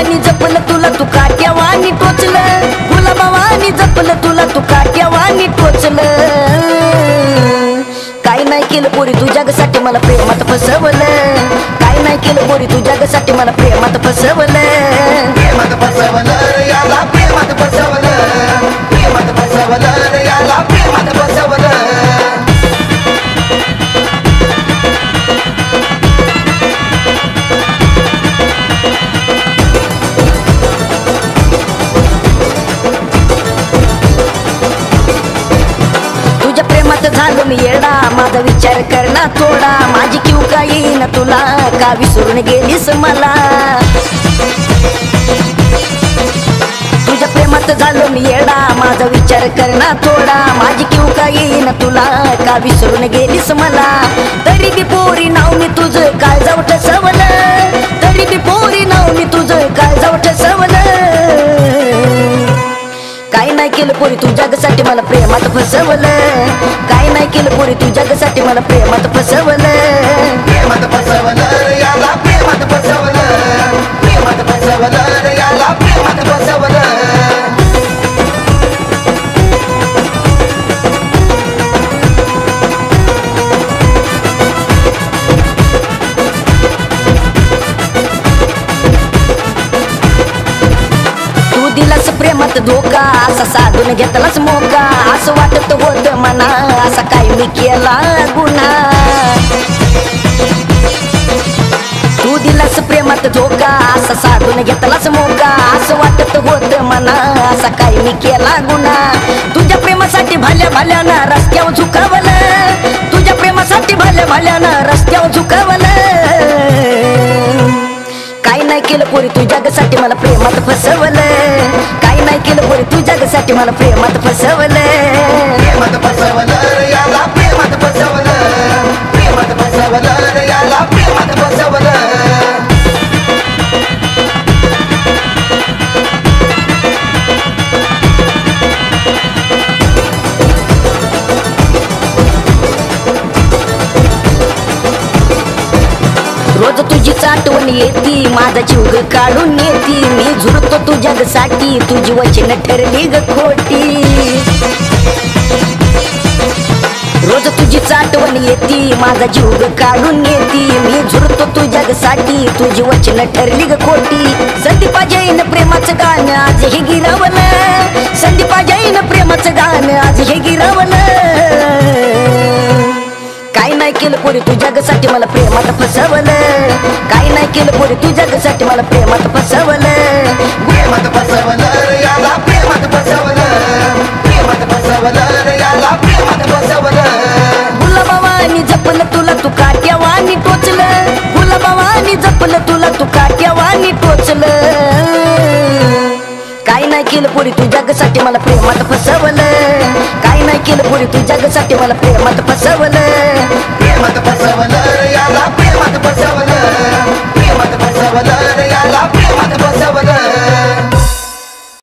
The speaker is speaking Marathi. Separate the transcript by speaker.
Speaker 1: गुलाबावानी जपलं तुला तू काट्यावानी टोचलं, गुलाबावानी जपलं तुला तू काट्यावानी टोचलं. काय नाही केलं पोरी तू जगासाठी मला प्रेमात फसवलं, काय नाही केलं पोरी तू जगासाठी मला प्रेमात फसवलं.
Speaker 2: प्रेमात फसवलं याला प्रेमात फसवलं, प्रेमात फसवलं याला प्रेमात फसवलं.
Speaker 1: झालो मी येडा माझा विचार कर ना थोडा, माझी क्यू का येईना तुला का विसरून गेलीस मला. तुझ्या प्रेमात झालो मी येडा माझा विचार कर ना थोडा, माझी क्यू का येईना तुला का विसरून गेलीस मला. तरी बी पोरी नाव मी तुझं काय जाऊ ठसवलं, तरी बी पोरी नाव मी तुझं काय जाऊ ठसवलं. काय नाही केलं पोरी तू जगासाठी मला प्रेमात फसवलं, काय नाही केलं पोरी तू जगासाठी मला प्रेमात फसवलं.
Speaker 2: प्रेमात फसवलं याला प्रेमात फसवलं, प्रेमात फसवलं याला प्रेमात फसवलं.
Speaker 1: दिलास प्रेमात धोका असा साधून घेतलास मोका, असं वाटत होत मना असा काय मी केला गुन्हा. तू दिलास प्रेमात धोका असा साधून घेतलास मोका, असं वाटत होत मना असा काय मी केला गुन्हा. तुझ्या प्रेमासाठी भाल्या भाल्यानं रस्त्यावर झुकावलं, तुझ्या प्रेमासाठी भाल्या भाल्यानं रस्त्यावर झुकावलं. काय नाही केलं पोरी तू जगासाठी मला प्रेमात फसवलं, काय नाही केलं पोरी तू जगासाठी मला प्रेमात फसवलं.
Speaker 2: प्रेमात फसवलं याला प्रेमात फसवलं, प्रेमात फसवलं याला प्रेमात फसवलं.
Speaker 1: रोज तुझीच आठवण येती माझा जीव ग काढून येती, मी झुरतो तू जगासाठी तुझी वचन ठरली ग खोटी. रोज तुझीच आठवण येती माझा जीव ग काढून येती, मी झुरतो तू जगासाठी तुझी वचन ठरली ग खोटी. संदीपा जैन प्रेमाचं गाणं आज हे गिरावलं, संदीपा जैन प्रेमाचं गाणं आज हे गिरावलं. काय नाही केलं पोरी तू जगासाठी मला प्रेमात फसवलं, काय नाही केलं पोरी तू जगासाठी मला प्रेमात फसवलं.
Speaker 2: प्रेमात फसवलं याला प्रेमात फसवलं, प्रेमात फसवलं याला प्रेमात फसवलं.
Speaker 1: गुलाबावानी जपलं तुला तू काट्यावानी टोचलं, गुलाबावानी जपलं तुला तू काट्यावानी टोचलं. काय नाही केलं पोरी तू जगासाठी मला प्रेमात फसवलं, काय नाही केलं पोरी तू जगासाठी मला प्रेमात फसवलं.
Speaker 2: प्रेमात फसवलं